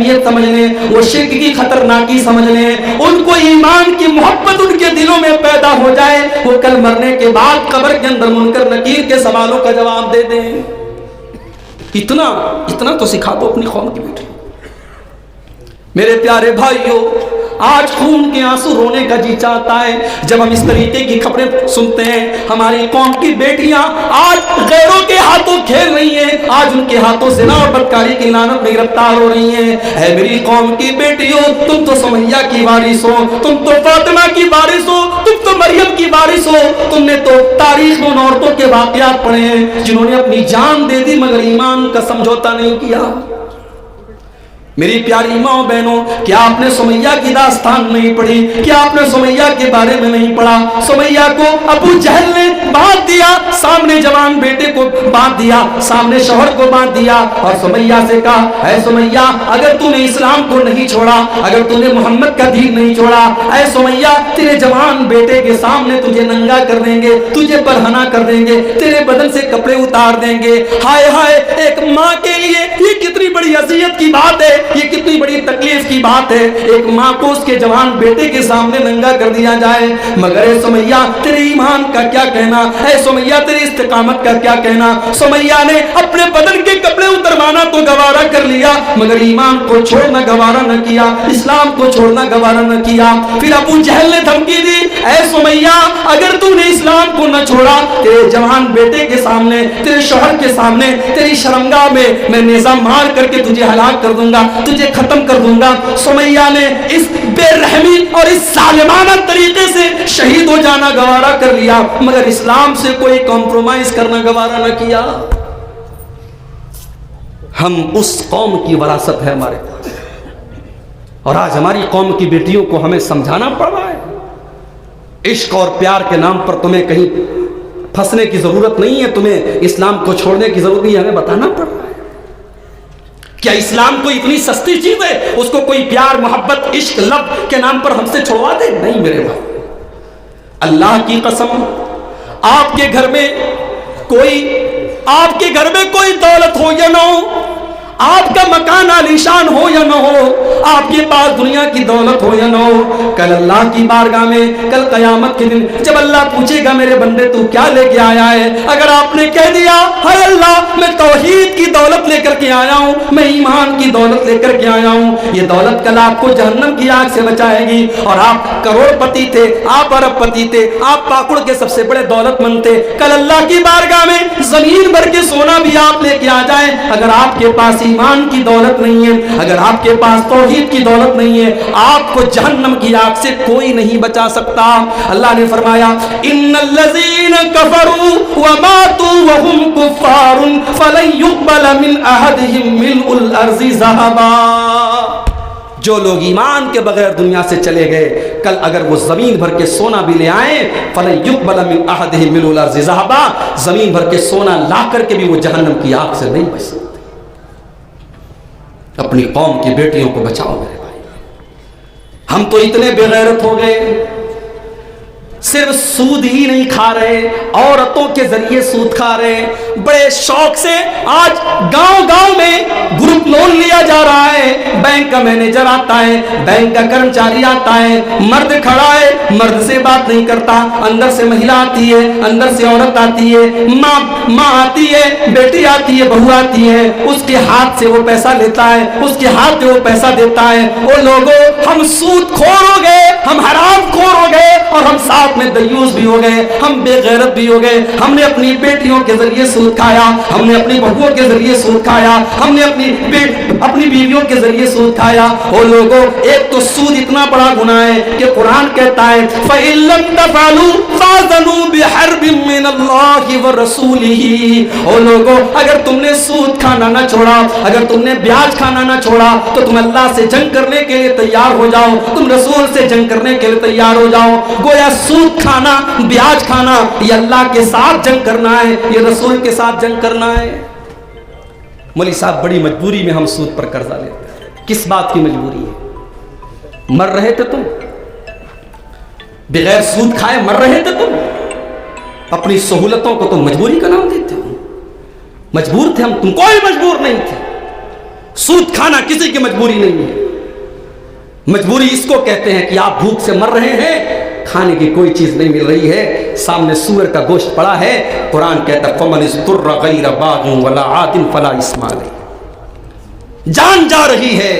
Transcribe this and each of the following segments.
اہمیت سمجھ لیں, وہ شرک کی خطرناکی سمجھ لیں, ان کو ایمان کی محبت ان کے دلوں میں پیدا ہو جائے, وہ کل مرنے کے بعد قبر کے اندر منکر نکیر کے سوالوں کا جواب دے دیں. اتنا تو سکھا دو اپنی قوم کی بیٹی. میرے پیارے بھائیوں, آج خون کے آنسو رونے کا جی چاہتا ہے جب ہم اس طریقے کی خبریں سنتے ہیں. ہماری قوم کی بیٹیاں آج غیروں کے ہاتھوں کھیل رہی ہیں, آج ان کے ہاتھوں زنا اور بدکاری کی لعنت میں گرفتار ہو رہی ہیں. اے میری قوم کی بیٹیوں, تم تو سمیہ کی وارث ہو, تم تو فاطمہ کی وارث ہو, تم تو مریم کی وارث ہو. تم نے تو تاریخ میں ان عورتوں کے واقعات پڑھے ہیں جنہوں نے اپنی جان دے دی مگر ایمان کا سمجھوتا نہیں کیا. میری پیاری ماں بہنوں, کیا آپ نے سمیہ کی داستان نہیں پڑھی؟ کیا آپ نے سمیہ کے بارے میں نہیں پڑھا؟ سمیہ کو ابو جہل نے باندھ دیا, سامنے جوان بیٹے کو باندھ دیا, سامنے شوہر کو باندھ دیا, اور سمیہ سے کہا اے سمیہ اگر تو نے اسلام کو نہیں چھوڑا, اگر تو نے محمد کا دین نہیں چھوڑا, اے سمیہ تیرے جوان بیٹے کے سامنے تجھے ننگا کر دیں گے, تجھے برہنہ کر دیں گے, تیرے بدن سے کپڑے اتار دیں گے. ہائے ہائے, ایک ماں کے لیے یہ کتنی بڑی اذیت کی بات ہے, یہ کتنی بڑی تکلیف کی بات ہے. ایک ماں کو اس کے جوان بیٹے کے سامنے ننگا کر دیا جائے. مگر اے سمیہ تیرے ایمان کا کیا کہنا, اے سمیہ تیری استقامت کا کیا کہنا. سمیہ نے اپنے بدن کے کپڑے اتروانا تو گوارا کر لیا مگر ایمان کو چھوڑنا گوارا نہ کیا, اسلام کو چھوڑنا گوارا نہ کیا. پھر ابو جہل نے دھمکی دی, اے سمیہ اگر تو نے اسلام کو نہ چھوڑا, تیرے جوان بیٹے کے سامنے, تیرے شوہر کے سامنے, تیری شرمگاہ میں نیزہ مار کر کے تجھے ہلاک کر دوں گا, تجھے ختم کر دوں گا. سمیہ نے اس بے رحمی اور اس ظالمانہ طریقے سے شہید ہو جانا گوارا کر لیا مگر اسلام سے کوئی کمپرومائز کرنا گوارا نہ کیا. ہم اس قوم کی وراثت ہے ہمارے پاس, اور آج ہماری قوم کی بیٹیوں کو ہمیں سمجھانا پڑ رہا ہے. عشق اور پیار کے نام پر تمہیں کہیں پھنسنے کی ضرورت نہیں ہے, تمہیں اسلام کو چھوڑنے کی ضرورت نہیں ہے, ہمیں بتانا پڑ رہا ہے. کیا اسلام کوئی اتنی سستی چیز ہے اس کو کوئی پیار محبت عشق لب کے نام پر ہم سے چھوڑوا دے؟ نہیں میرے بھائی, اللہ کی قسم آپ کے گھر میں کوئی دولت ہو یا نہ ہو, آپ کا مکان عالیشان ہو یا نہ ہو, آپ کے پاس دنیا کی دولت ہو یا نہ ہو, کل اللہ کی بارگاہ میں, کل قیامت کے دن جب اللہ پوچھے گا میرے بندے تو کیا لے کے آیا ہے, اگر آپ نے کہہ دیا ہائے اللہ میں توحید کی دولت لے کر کے آیا ہوں, میں ایمان کی دولت لے کر کے آیا ہوں, یہ دولت کل آپ کو جہنم کی آگ سے بچائے گی. اور آپ کروڑ پتی تھے, آپ ارب پتی تھے, آپ پاکڑ کے سب سے بڑے دولت مند تھے, کل اللہ کی بارگاہ میں زمین بھر کے سونا بھی آپ لے کے آ جائیں, اگر آپ کے پاس ایمان کی دولت نہیں ہے, اگر آپ کے پاس توحید کی دولت نہیں ہے, آپ کو جہنم کی آگ سے کوئی نہیں بچا سکتا. اللہ نے فرمایا ان الذین کفروا وماتوا وهم کفار فلن يقبل من احدهم ملء الارض ذهبا. جو لوگ ایمان کے بغیر دنیا سے چلے گئے, کل اگر وہ زمین بھر کے سونا بھی لے آئیں, فلن يقبل من احدهم ملء الارض ذهبا, زمین بھر کے سونا لا کر کے بھی وہ جہنم کی آگ سے نہیں بچ سکتے. اپنی قوم کی بیٹیوں کو بچاؤ میرے بھائی. ہم تو اتنے بے غیرت ہو گئے, صرف سود ہی نہیں کھا رہے, عورتوں کے ذریعے سود کھا رہے. بڑے شوق سے آج گاؤں گاؤں میں گروپ لون لیا جا رہا ہے, بینک کا مینیجر آتا ہے, بینک کا کرمچاری آتا ہے, مرد کھڑا ہے, مرد سے بات نہیں کرتا, اندر سے مہیلا آتی ہے, اندر سے عورت آتی ہے, ماں آتی ہے, بیٹی آتی ہے, بہو آتی ہے, اس کے ہاتھ سے وہ پیسہ لیتا ہے, اس کے ہاتھ سے وہ پیسہ دیتا ہے. وہ لوگوں ہم سود خور ہو گئے, ہم حرام خور ہو گئے, اور ہم ساتھ میں دیوس بھی ہو گئے, ہم بے غیرت بھی ہو گئے. ہم نے اپنی بیٹیوں کے ذریعے سود کھایا, ہم نے اپنی بہوؤں کے ذریعے سود کھایا, ہم نے اپنی بیویوں کے ذریعے سود کھایا. وہ لوگوں ایک تو سود اتنا بڑا گناہ ہے کہ قرآن کہتا ہے فَإِن لَمْ تَفْعَلُوا فَأْذَنُوا بِحَرْبٍ مِّنَ اللَّهِ وَرَسُولِهِ. وہ لوگوں اگر تم نے سود کھانا نہ چھوڑا, اگر تم نے بیاج کھانا نہ چھوڑا, تو تم اللہ سے جنگ کرنے کے لیے تیار ہو جاؤ, تم رسول سے جنگ کرنے کے لیے تیار ہو جاؤ. گویا سود کھانا, بیاج کھانا, یہ اللہ کے ساتھ جنگ کرنا ہے, یہ رسول کے ساتھ جنگ کرنا ہے. مولوی صاحب بڑی مجبوری میں ہم سود پر قرضہ لیتے ہیں. کس بات کی مجبوری ہے؟ مر رہے تھے تم, بغیر سود کھائے مر رہے تھے تم, اپنی سہولتوں کو تم مجبوری کا نام دیتے ہو. مجبور تھے ہم, تم کوئی مجبور نہیں تھے. سود کھانا کسی کی مجبوری نہیں ہے. مجبوری اس کو کہتے ہیں کہ آپ بھوک سے مر رہے ہیں, کھانے کی کوئی چیز نہیں مل رہی ہے, سامنے سور کا گوشت پڑا ہے. قرآن کہتا ہے فَمَنِ اضْطُرَّ غَيْرَ بَاغٍ وَلَا عَادٍ فَلَا إِثْمَ عَلَيْهِ. جان جا رہی ہے,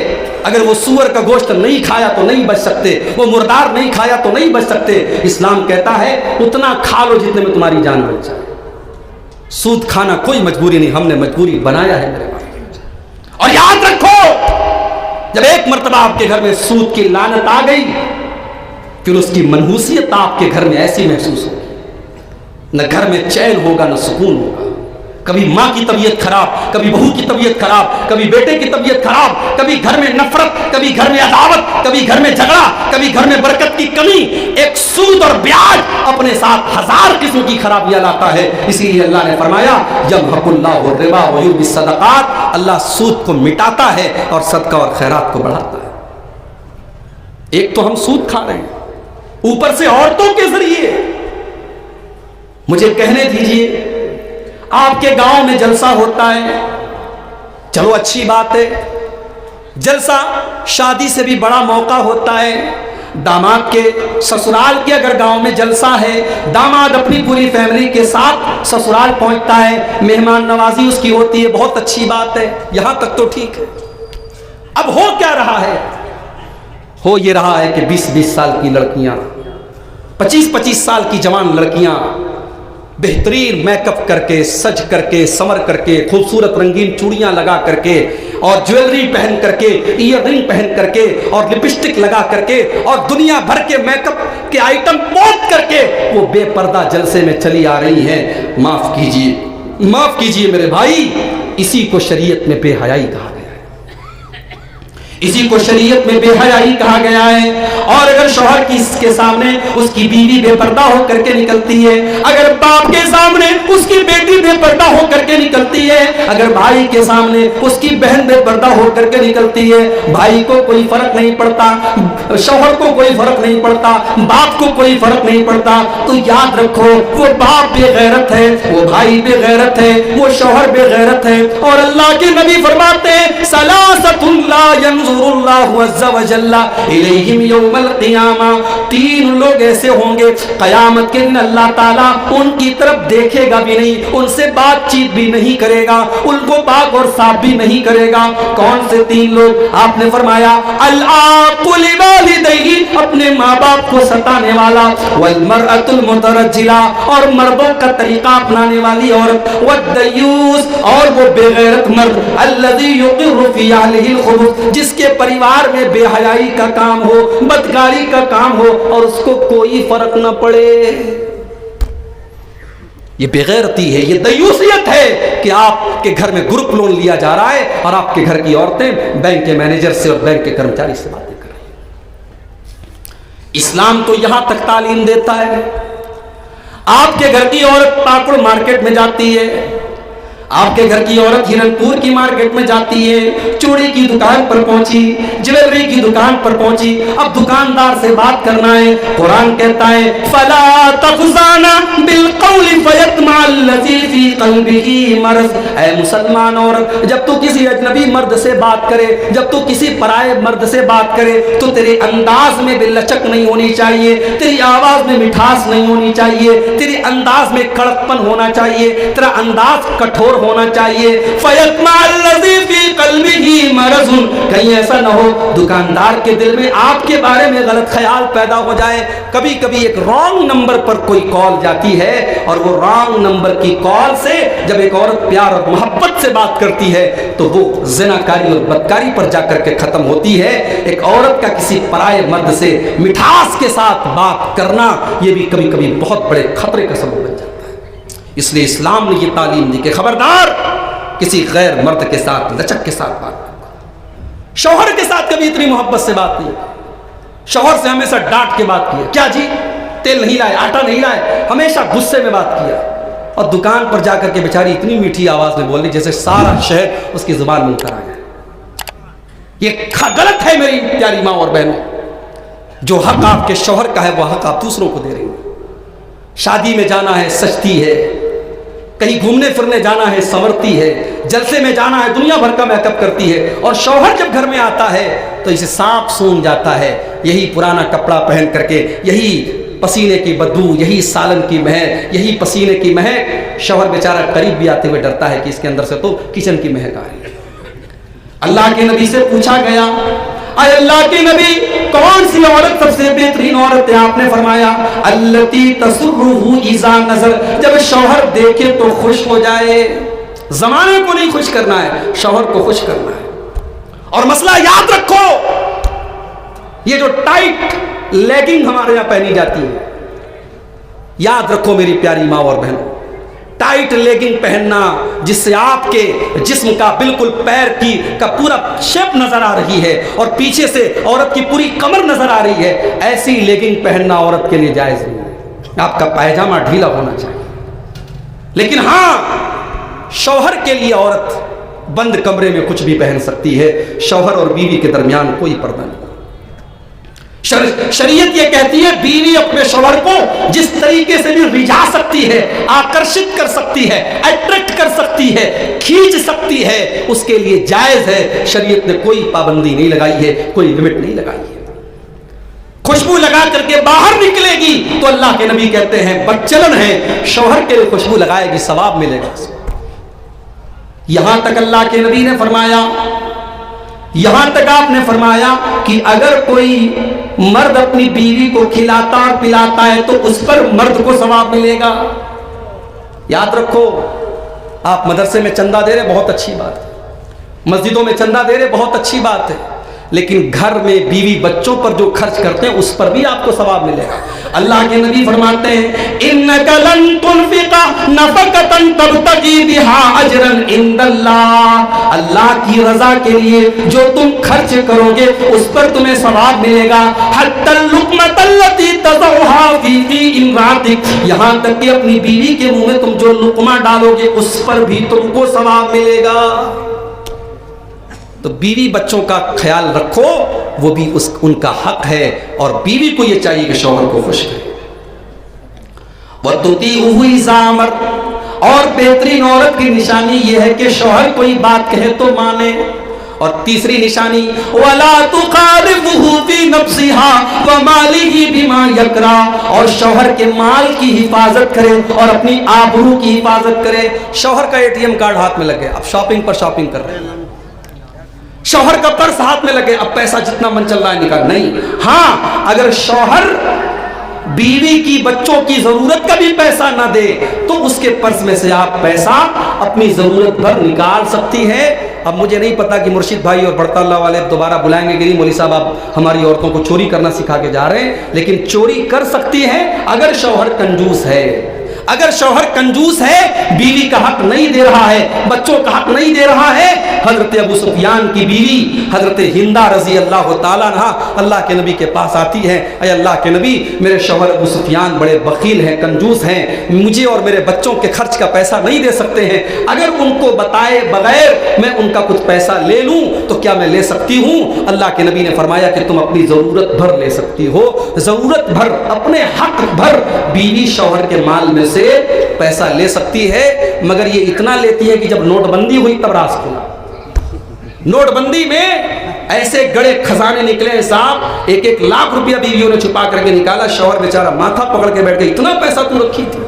اگر وہ سور کا گوشت نہیں کھایا تو نہیں بچ سکتے, وہ مردار نہیں کھایا تو نہیں بچ سکتے. اسلام کہتا ہے اتنا کھا لو جتنے میں تمہاری جان بچ جائے. سود کھانا کوئی مجبوری نہیں, ہم نے مجبوری بنایا ہے میرے بھائی. اور یاد رکھو, جب ایک مرتبہ آپ کے گھر میں سود کی لعنت آ گئی, پھر اس کی منحوسیت آپ کے گھر میں ایسی محسوس ہوگی, نہ گھر میں چین ہوگا نہ سکون ہوگا. کبھی ماں کی طبیعت خراب, کبھی بہو کی طبیعت خراب, کبھی بیٹے کی طبیعت خراب, کبھی گھر میں نفرت, کبھی گھر میں عداوت, کبھی گھر میں جھگڑا, کبھی گھر میں برکت کی کمی. ایک سود اور بیاج اپنے ساتھ 1000 قسم کی خرابیاں لاتا ہے. اسی لیے اللہ نے فرمایا یمحق اللہ الربا ویربی الصدقات, اللہ سود کو مٹاتا ہے اور صدقہ اور خیرات کو بڑھاتا ہے. ایک تو ہم سود کھا رہے ہیں, اوپر سے عورتوں کے ذریعے. مجھے کہنے دیجئے, آپ کے گاؤں میں جلسہ ہوتا ہے, چلو اچھی بات ہے, جلسہ شادی سے بھی بڑا موقع ہوتا ہے. داماد کے سسرال کے اگر گاؤں میں جلسہ ہے, داماد اپنی پوری فیملی کے ساتھ سسرال پہنچتا ہے, مہمان نوازی اس کی ہوتی ہے, بہت اچھی بات ہے, یہاں تک تو ٹھیک ہے. اب ہو کیا رہا ہے؟ ہو یہ رہا ہے کہ 20-20 سال کی لڑکیاں, 25-25 سال کی جوان لڑکیاں بہترین میک اپ کر کے, سج کر کے, سمر کر کے, خوبصورت رنگین چوڑیاں لگا کر کے, اور جویلری پہن کر کے, ایئر رنگ پہن کر کے, اور لپسٹک لگا کر کے, اور دنیا بھر کے میک اپ کے آئٹم پوت کر کے وہ بے پردہ جلسے میں چلی آ رہی ہیں. معاف کیجیے, معاف کیجیے میرے بھائی, اسی کو شریعت میں بے حیائی کہا گیا ہے, اسی کو شریعت میں بے حیائی کہا گیا ہے. اور اگر شوہر کی اس کے سامنے اس کی بیوی بے پردہ ہو کر کے نکلتی ہے, اگر باپ کے سامنے اس کی بیٹی بے پردہ ہو کر کے نکلتی ہے, اگر بھائی کے سامنے اس کی بہن بے پردہ ہو کر کے نکلتی ہے, بھائی کو کوئی فرق نہیں پڑتا, شوہر کو کوئی فرق نہیں پڑتا, باپ کو کوئی فرق نہیں پڑتا, تو یاد رکھو وہ باپ بے غیرت ہے, وہ بھائی بے غیرت ہے, وہ شوہر بے غیرت ہے. اور اللہ کے نبی فرماتے ہیں ثلاثۃ لا ينظر اللہ عز وجل الیہم یوم القیامہ, 3 لوگ ایسے ہوں گے قیامت کے دن اللہ تعالیٰ ان کی طرف دیکھے گا بھی نہیں, ان سے بات چیت بھی نہیں کرے گا, ان کو پاک اور صاف بھی نہیں کرے گا. کون سے 3 لوگ؟ آپ نے فرمایا العاق لوالدیہ, اپنے ماں باپ کو ستانے والا, والمرأة المترجلہ, اور مردوں کا طریقہ اپنانے والی عورت, والدیوس, اور وہ بے غیرت مرد, الذی یقر فی اہلہ الخبث, جس کے پریوار میں بے حیائی کا کام ہو, بدکاری کا کام ہو, اور اس کو کوئی فرق نہ پڑے. یہ بے غیرتی ہے, یہ دیوسیت ہے کہ آپ کے گھر میں گروپ لون لیا جا رہا ہے اور آپ کے گھر کی عورتیں بینک کے مینیجر سے اور بینک کے کرمچاری سے باتیں کر رہی ہیں. اسلام تو یہاں تک تعلیم دیتا ہے, آپ کے گھر کی عورت پاکڑ مارکیٹ میں جاتی ہے, آپ کے گھر کی عورت ہرن پور کی مارکیٹ میں جاتی ہے, چوڑی کی دکان پر پہنچی, جویلری کی دکان پر پہنچی, اب دکاندار سے بات کرنا ہے. قرآن کہتا ہے فلا تخزان بالقول فیطمع الذی فی قلبہ مرض, اے مسلمان عورت, جب تو کسی اجنبی مرد سے بات کرے, جب تو کسی پرائے مرد سے بات کرے, تو تیرے انداز میں بے لچک نہیں ہونی چاہیے, تیری آواز میں مٹھاس نہیں ہونی چاہیے, تیری انداز میں کڑکپن ہونا چاہیے, تیرا انداز کٹھور ہونا چاہیے. فیطمع الذی فی قلبہ مرض, کہیں ایسا نہ ہو دکاندار کے دل میں آپ کے بارے میں غلط خیال پیدا ہو جائے. کبھی کبھی ایک رانگ نمبر پر کوئی کال جاتی ہے, اور وہ رانگ نمبر کی کال سے جب ایک عورت پیار اور محبت سے بات کرتی ہے تو وہ زناکاری اور بدکاری پر جا کر کے ختم ہوتی ہے. ایک عورت کا کسی پرائے مرد سے مٹھاس کے ساتھ بات کرنا, یہ بھی کبھی کبھی بہت بڑے خطرے کا سبب بن جاتا ہے. اس لیے اسلام نے یہ تعلیم دی کہ خبردار کسی غیر مرد کے ساتھ لچک کے ساتھ بات کرو. شوہر کے ساتھ کبھی اتنی محبت سے بات نہیں, شوہر سے ہمیشہ ڈانٹ کے بات کی, کیا جی تیل نہیں لائے, آٹا نہیں لائے, ہمیشہ غصے میں بات کیا. اور دکان پر جا کر کے بیچاری اتنی میٹھی آواز میں بول رہی جیسے سارا شہر اس کی زبان میں اتر آیا. یہ غلط ہے میری پیاری ماں اور بہنوں. جو حق آپ کے شوہر کا ہے وہ حق آپ دوسروں کو دے رہی ہیں. شادی میں جانا ہے, سجتی ہے, کہیں گھومنے پھرنے جانا ہے سنورتی ہے، جلسے میں جانا ہے دنیا بھر کا میک اپ کرتی ہے، اور شوہر جب گھر میں آتا ہے تو اسے سانپ سونگھ جاتا ہے، یہی پرانا کپڑا پہن کر کے، یہی پسینے کی بدبو، یہی سالن کی مہک، یہی پسینے کی مہک۔ شوہر بیچارہ قریب بھی آتے ہوئے ڈرتا ہے کہ اس کے اندر سے تو کچن کی مہک آ رہی ہے۔ اللہ کے نبی سے پوچھا گیا، اے اللہ کے نبی کون سی عورت سب سے بہترین عورت ہے؟ آپ نے فرمایا التی تسرہ اذا نظر، جب شوہر دیکھے تو خوش ہو جائے۔ زمانے کو نہیں خوش کرنا ہے، شوہر کو خوش کرنا ہے۔ اور مسئلہ یاد رکھو، یہ جو ٹائٹ لیگنگ ہمارے یہاں پہنی جاتی ہے، یاد رکھو میری پیاری ماں اور بہنوں، ٹائٹ لیگنگ پہننا جس سے آپ کے جسم کا بالکل پیر کا پورا شیپ نظر آ رہی ہے اور پیچھے سے عورت کی پوری کمر نظر آ رہی ہے، ایسی لیگنگ پہننا عورت کے لیے جائز نہیں ہے۔ آپ کا پائجامہ ڈھیلا ہونا چاہیے، لیکن ہاں شوہر کے لیے عورت بند کمرے میں کچھ بھی پہن سکتی ہے، شوہر اور بیوی کے درمیان کوئی پردہ نہیں۔ شریعت یہ کہتی ہے بیوی اپنے شوہر کو جس طریقے سے بھی رجھا سکتی ہے، آکرشت کر سکتی ہے، اٹریکٹ کر سکتی ہے، کھینچ سکتی ہے، اس کے لیے جائز ہے۔ شریعت نے کوئی پابندی نہیں لگائی ہے، کوئی لمٹ نہیں لگائی ہے۔ خوشبو لگا کر کے باہر نکلے گی تو اللہ کے نبی کہتے ہیں بدچلن ہے، شوہر کے لیے خوشبو لگائے گی ثواب ملے گا۔ یہاں تک اللہ کے نبی نے فرمایا، یہاں تک آپ نے فرمایا کہ اگر کوئی مرد اپنی بیوی کو کھلاتا اور پلاتا ہے تو اس پر مرد کو ثواب ملے گا۔ یاد رکھو، آپ مدرسے میں چندہ دے رہے بہت اچھی بات ہے، مسجدوں میں چندہ دے رہے بہت اچھی بات ہے، لیکن گھر میں بیوی بچوں پر جو خرچ کرتے ہیں اس پر بھی آپ کو ثواب ملے گا۔ اللہ کے نبی فرماتے ہیں اِنَّكَ لَن تُنْفِقَ نَفَقَةً تَبْتَغِي بِهَا أَجْرًا عِندَ اللَّهِ، اللہ کی رضا کے لیے جو تم خرچ کرو گے اس پر تمہیں ثواب ملے گا۔ حَتَّى اللُّقْمَةَ الَّتِي تَضَعُهَا فِي امْرَأَتِكَ، یہاں تک کہ اپنی بیوی کے منہ میں تم جو لقمہ ڈالو گے اس پر بھی تم کو ثواب ملے گا۔ تو بیوی بچوں کا خیال رکھو، وہ بھی ان کا حق ہے، اور بیوی کو یہ چاہیے کہ شوہر کو خوش کرے۔ وَتُطِيعُهُ إِذَا أَمَرَ، اور بہترین عورت کی نشانی یہ ہے کہ شوہر کوئی بات کہے تو مانے۔ اور تیسری نشانی وَلَا تُخَالِفُهُ فِي نَفْسِهَا وَمَالِهِ بِمَا يَكْرَهُ، اور شوہر کے مال کی حفاظت کرے اور اپنی آبرو کی حفاظت کرے۔ شوہر کا ATM کارڈ ہاتھ میں لگے، اب شاپنگ پر شاپنگ کر رہے ہیں، شوہر کا پرس ہاتھ میں لگے، اب پیسہ جتنا من چل رہا ہے نکال، نہیں۔ ہاں اگر شوہر بیوی کی بچوں کی ضرورت کا بھی پیسہ نہ دے تو اس کے پرس میں سے آپ پیسہ اپنی ضرورت پر نکال سکتی ہے۔ اب مجھے نہیں پتا کہ مرشد بھائی اور بڑھتا اللہ والے دوبارہ بلائیں گے کہ نہیں مولوی صاحب آپ ہماری عورتوں کو چوری کرنا سکھا کے جا رہے ہیں، لیکن چوری کر سکتی ہے اگر شوہر کنجوس ہے۔ اگر شوہر کنجوس ہے، بیوی کا حق نہیں دے رہا ہے، بچوں کا حق نہیں دے رہا ہے۔ حضرت ابو سفیان کی بیوی حضرت ہندہ رضی اللہ تعالیٰ عنہ اللہ کے نبی کے پاس آتی ہے، اے اللہ کے نبی میرے شوہر ابو سفیان بڑے بخیل ہیں، کنجوس ہیں، مجھے اور میرے بچوں کے خرچ کا پیسہ نہیں دے سکتے ہیں، اگر ان کو بتائے بغیر میں ان کا کچھ پیسہ لے لوں تو کیا میں لے سکتی ہوں؟ اللہ کے نبی نے فرمایا کہ تم اپنی ضرورت بھر لے سکتی ہو، ضرورت بھر، اپنے حق بھر بیوی شوہر کے مال میں سے پیسہ لے سکتی ہے، مگر یہ اتنا لیتی ہے کہ جب نوٹ بندی ہوئی تب راز کھلا۔ نوٹ بندی میں ایسے گڑے خزانے نکلے صاحب، 1-1 لاکھ روپیہ بیویوں نے چھپا کر کے نکالا، شوہر بیچارہ ماتھا پکڑ کے بیٹھ گئے، اتنا پیسہ تو رکھی تھی۔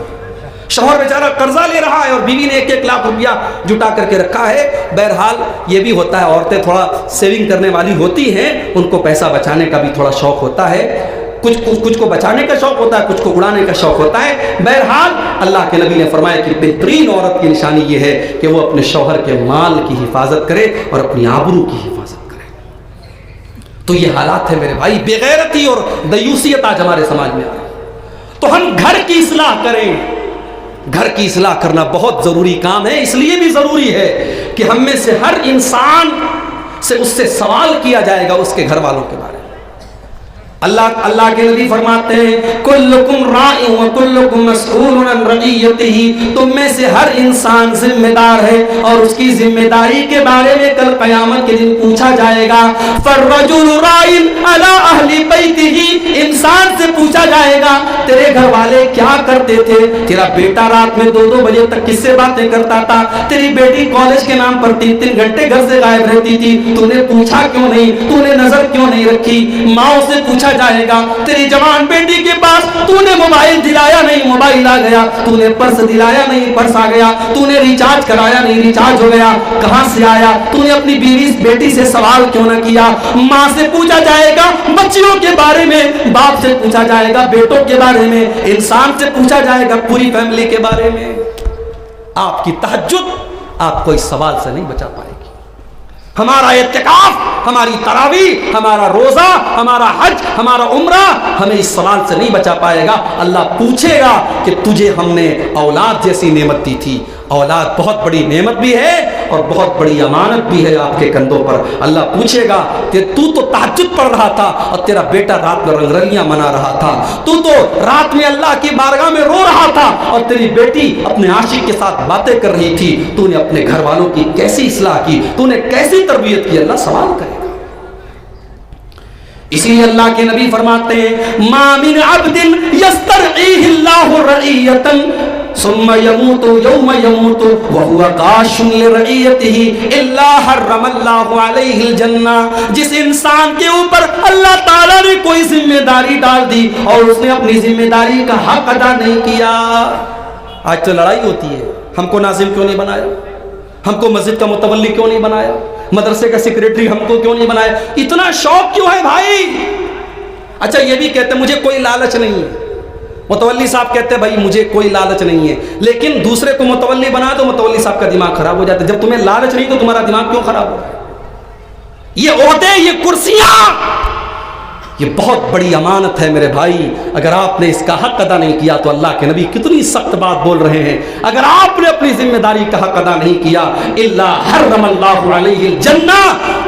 شوہر بیچارہ قرضہ لے رہا ہے اور بیوی نے 1-1 لاکھ روپیہ جٹا کر کے رکھا ہے۔ بہرحال یہ بھی ہوتا ہے، عورتیں تھوڑا سیونگ کرنے والی ہوتی ہیں، ان کو پیسہ بچانے کا بھی تھوڑا شوق ہوتا ہے، کچھ کو بچانے کا شوق ہوتا ہے، کچھ کو اڑانے کا شوق ہوتا ہے۔ بہرحال اللہ کے نبی نے فرمایا کہ بہترین عورت کی نشانی یہ ہے کہ وہ اپنے شوہر کے مال کی حفاظت کرے اور اپنی آبرو کی حفاظت کرے۔ تو یہ حالات ہے میرے بھائی، بے غیرتی اور دیوسیت آج ہمارے سماج میں آ رہی ہے۔ تو ہم گھر کی اصلاح کریں، گھر کی اصلاح کرنا بہت ضروری کام ہے، اس لیے بھی ضروری ہے کہ ہم میں سے ہر انسان سے اس سے سوال کیا جائے گا اس کے گھر والوں کے بارے میں۔ اللہ کے نبی فرماتے ہیں کلکم راع و کلکم مسئول عن رعیتہ، تم میں سے ہر انسان ذمہ دار ہے اور اس کی ذمہ داری کے بارے میں کل قیامت کے دن پوچھا جائے گا۔ فالرجل راع علی اہل بیتہ، انسان سے پوچھا جائے گا تیرے گھر والے کیا کرتے تھے، تیرا بیٹا رات میں 2-2 بجے تک کس سے باتیں کرتا تھا، تیری بیٹی کالج کے نام پر 3-3 گھنٹے گھر سے غائب رہتی تھی، تو نے پوچھا کیوں نہیں، تو نے نظر کیوں نہیں رکھی۔ ماں سے پوچھا جائے گا تیری جوان بیٹی کے پاس تو نے موبائل دلایا نہیں، موبائل آ گیا، تو نے پرس دلایا نہیں، پرس آ گیا، تو نے ریچارج کرایا نہیں، ریچارج ہو گیا، کہاں سے آیا، تو نے اپنی بیوی بیٹی سے سوال کیوں نہ کیا۔ ماں سے پوچھا جائے گا بچیوں کے بارے میں، باپ سے پوچھا جائے گا بیٹوں کے بارے میں، انسان سے پوچھا جائے گا پوری فیملی کے بارے میں۔ آپ کی تہجد آپ کو اس سوال سے نہیں بچا پائے گی۔ ہمارا اعتکاف، ہماری تراویح، ہمارا روزہ، ہمارا حج، ہمارا عمرہ ہمیں اس سوال سے نہیں بچا پائے گا۔ اللہ پوچھے گا کہ تجھے ہم نے اولاد جیسی نعمت دی تھی۔ اولاد بہت بڑی نعمت بھی ہے اور بہت بڑی امانت بھی ہے آپ کے کندھوں پر۔ اللہ پوچھے گا کہ تو تہجد پڑھ رہا تھا اور تیرا بیٹا رات میں رنگرلیاں منا رہا تھا، تو رات میں اللہ کی بارگاہ میں رو رہا تھا اور تیری بیٹی اپنے عاشق کے ساتھ باتیں کر رہی تھی، تو نے اپنے گھر والوں کی کیسی اصلاح کی، تو نے کیسی تربیت کی، اللہ سوال کرے گا۔ اسی لیے اللہ کے نبی فرماتے ہیں ما من عبد یسترعیہ اللہ رعیتا ثم يموت يوم يموت وهو غاش لرعیتہ الا حرم اللہ علیہ الجنہ، جس انسان کے اوپر اللہ تعالیٰ نے کوئی ذمہ داری ڈال دی اور اس نے اپنی ذمہ داری کا حق ادا نہیں کیا۔ آج تو لڑائی ہوتی ہے، ہم کو ناظم کیوں نہیں بنایا، ہم کو مسجد کا متولی کیوں نہیں بنایا، مدرسے کا سیکریٹری ہم کو کیوں نہیں بنایا، اتنا شوق کیوں ہے بھائی؟ اچھا یہ بھی کہتے ہیں مجھے کوئی لالچ نہیں ہے، متولی صاحب کہتے ہیں بھائی مجھے کوئی لالچ نہیں ہے، لیکن دوسرے کو متولی بنا تو متولی صاحب کا دماغ خراب ہو جاتا ہے۔ جب تمہیں لالچ نہیں تو تمہارا دماغ کیوں خراب ہو رہا ہے؟ یہ عہدے، یہ کرسیاں، یہ بہت بڑی امانت ہے میرے بھائی، اگر آپ نے اس کا حق ادا نہیں کیا تو اللہ کے نبی کتنی سخت بات بول رہے ہیں، اگر آپ نے اپنی ذمہ داری کا حق ادا نہیں کیا الا حرم اللہ علیہ الجنہ،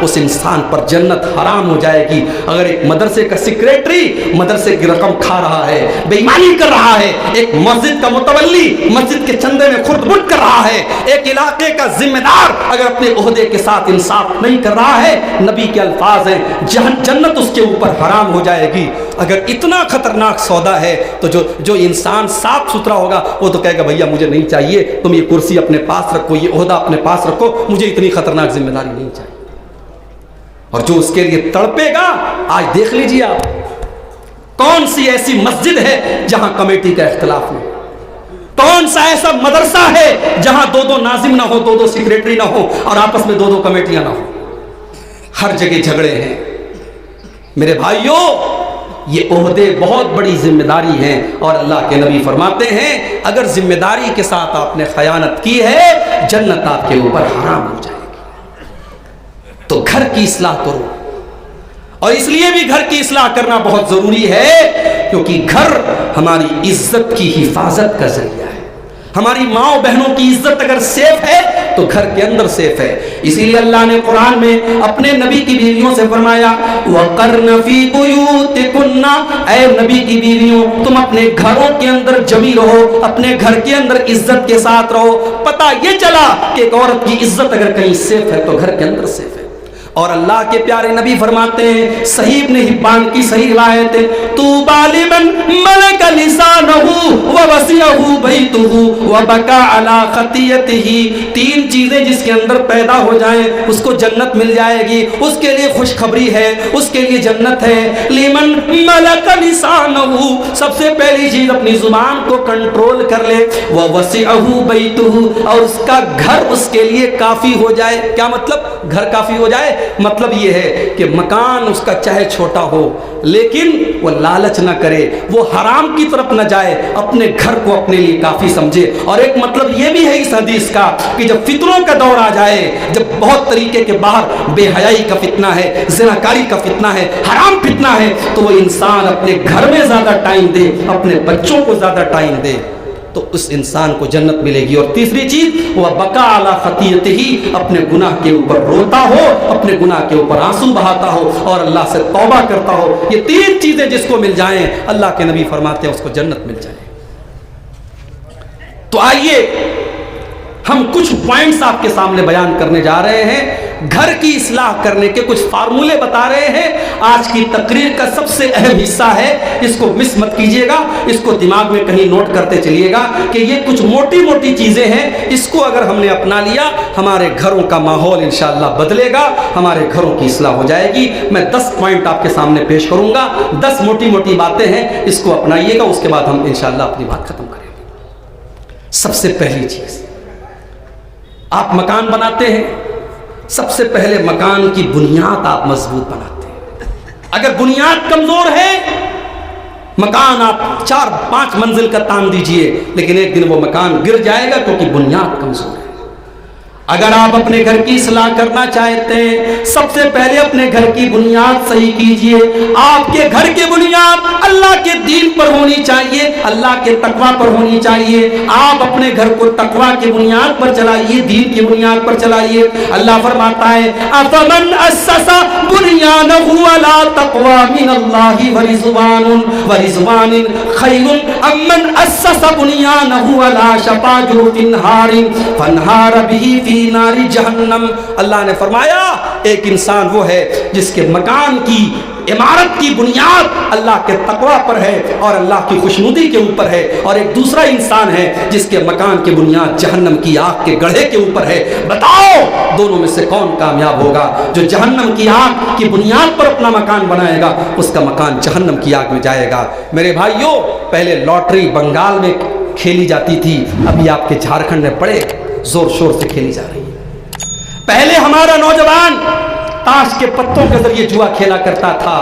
اس انسان پر جنت حرام ہو جائے گی۔ اگر ایک مدرسے کا سیکریٹری مدرسے کی رقم کھا رہا ہے، بے ایمانی کر رہا ہے، ایک مسجد کا متولی مسجد کے چندے میں خرد بٹ کر رہا ہے، ایک علاقے کا ذمہ دار اگر اپنے عہدے کے ساتھ انصاف نہیں کر رہا ہے، نبی کے الفاظ ہیں جنت اس کے اوپر حرام ہو جائے گی۔ اگر اتنا خطرناک سودا ہے تو جو انسان صاف ستھرا ہوگا وہ تو کہے گا بھیا مجھے نہیں چاہیے، تم یہ کرسی اپنے پاس رکھو، یہ عہدہ اپنے پاس رکھو، مجھے اتنی خطرناک ذمہ داری نہیں چاہیے۔ اور جو اس کے لیے تڑپے گا، آج دیکھ لیجیے آپ کون سی ایسی مسجد ہے جہاں کمیٹی کا اختلاف نہیں، کون سا ایسا مدرسہ ہے جہاں 2 ناظم نہ ہو، 2 سیکریٹری نہ ہو اور آپس میں 2 کمیٹیاں نہ ہو، ہر جگہ جھگڑے ہیں۔ میرے بھائیوں یہ عہدے بہت بڑی ذمہ داری ہیں اور اللہ کے نبی فرماتے ہیں اگر ذمہ داری کے ساتھ آپ نے خیانت کی ہے جنت آپ کے اوپر حرام ہو جائے گی۔ تو گھر کی اصلاح کرو، اور اس لیے بھی گھر کی اصلاح کرنا بہت ضروری ہے کیونکہ گھر ہماری عزت کی حفاظت کا ذریعہ ہے۔ ہماری ماں و بہنوں کی عزت اگر سیف ہے تو گھر کے اندر سیف ہے۔ اسی لیے اللہ نے قرآن میں اپنے نبی کی بیویوں سے فرمایا وَقَرْنَ فِي بُيُوتِكُنَّ، اے نبی کی بیویوں تم اپنے گھروں کے اندر جمی رہو، اپنے گھر کے اندر عزت کے ساتھ رہو۔ پتہ یہ چلا کہ ایک عورت کی عزت اگر کہیں سیف ہے تو گھر کے اندر سیف ہے۔ اور اللہ کے پیارے نبی فرماتے ہیں صحیح ابن حبان کی صحیح روایت ہے طوبی لمن ملک لسانہ ووسعہ بیتہ وبکا علی خطیئتہ، 3 چیزیں جس کے اندر پیدا ہو جائیں اس کو جنت مل جائے گی، اس کے لیے خوشخبری ہے، اس کے لیے جنت ہے۔ لمن ملک لسانہ، سب سے پہلی چیز اپنی زبان کو کنٹرول کر لے، ووسعہ بیتہ، اور اس کا گھر اس کے لیے کافی ہو جائے۔ کیا مطلب گھر کافی ہو جائے؟ مطلب یہ ہے کہ مکان اس کا چاہے چھوٹا ہو لیکن وہ لالچ نہ کرے، وہ حرام کی طرف نہ جائے، اپنے گھر کو اپنے لیے کافی سمجھے۔ اور ایک مطلب یہ بھی ہے اس حدیث کا کہ جب فتنوں کا دور آ جائے، جب بہت طریقے کے باہر بے حیائی کا فتنہ ہے، زناکاری کا فتنہ ہے، حرام فتنہ ہے، تو وہ انسان اپنے گھر میں زیادہ ٹائم دے، اپنے بچوں کو زیادہ ٹائم دے۔ تو اس انسان کو جنت ملے گی۔ اور تیسری چیز وہ بقا علی خطیئتہ، اپنے گناہ کے اوپر روتا ہو، اپنے گناہ کے اوپر آنسو بہاتا ہو اور اللہ سے توبہ کرتا ہو۔ یہ تین چیزیں جس کو مل جائیں اللہ کے نبی فرماتے ہیں اس کو جنت مل جائے۔ تو آئیے ہم کچھ پوائنٹس آپ کے سامنے بیان کرنے جا رہے ہیں، گھر کی اصلاح کرنے کے کچھ فارمولے بتا رہے ہیں۔ آج کی تقریر کا سب سے اہم حصہ ہے، اس کو مس مت کیجیے گا، اس کو دماغ میں کہیں نوٹ کرتے چلیے گا کہ یہ کچھ موٹی موٹی چیزیں ہیں، اس کو اگر ہم نے اپنا لیا ہمارے گھروں کا ماحول انشاءاللہ بدلے گا، ہمارے گھروں کی اصلاح ہو جائے گی۔ میں 10 پوائنٹ آپ کے سامنے پیش کروں گا، 10 موٹی موٹی باتیں ہیں، اس کو اپنائیے گا، اس کے بعد ہم انشاءاللہ اپنی بات ختم کریں گے۔ سب سے پہلی چیز، آپ مکان بناتے ہیں، سب سے پہلے مکان کی بنیاد آپ مضبوط بناتے ہیں۔ اگر بنیاد کمزور ہے، مکان آپ 4-5 منزل کا تان دیجئے لیکن ایک دن وہ مکان گر جائے گا کیونکہ بنیاد کمزور ہے۔ اگر آپ اپنے گھر کی اصلاح کرنا چاہتے ہیں، سب سے پہلے اپنے گھر کی بنیاد صحیح کیجئے۔ آپ کے گھر کی بنیاد اللہ کے دین پر ہونی چاہیے، اللہ کے تقوی پر ہونی چاہیے۔ آپ اپنے گھر کو تقوی کی بنیاد پر چلائیے، دین کی بنیاد پر چلائیے۔ اللہ فرماتا ہے افمن اسس بنیانہ علی تقوی من اللہ ورضوان خیر ام من اسس بنیانہ علی شفا جرف نہار فانہار بہ ناری جہنم۔ اللہ نے فرمایا ایک انسان وہ ہے جس کے مکان کی عمارت کی بنیاد اللہ کے تقوی پر ہے اور اللہ کی خوشنودی کے اوپر ہے، اور ایک دوسرا انسان ہے جس کے مکان کی بنیاد جہنم کی آگ کے گڑھے کے اوپر ہے۔ بتاؤ دونوں میں سے کون کامیاب ہوگا؟ جو جہنم کی آگ کی بنیاد پر اپنا مکان بنائے گا اس کا مکان جہنم کی آگ میں جائے گا۔ میرے بھائیوں، پہلے لاٹری بنگال میں کھیلی جاتی تھی، ابھی آپ کے جھارکھنڈ میں بڑے زور شور سے کھیلی جا رہی ہے۔ پہلے ہمارا نوجوان تاش کے پتوں کے ذریعے جوا کھیلا کرتا تھا،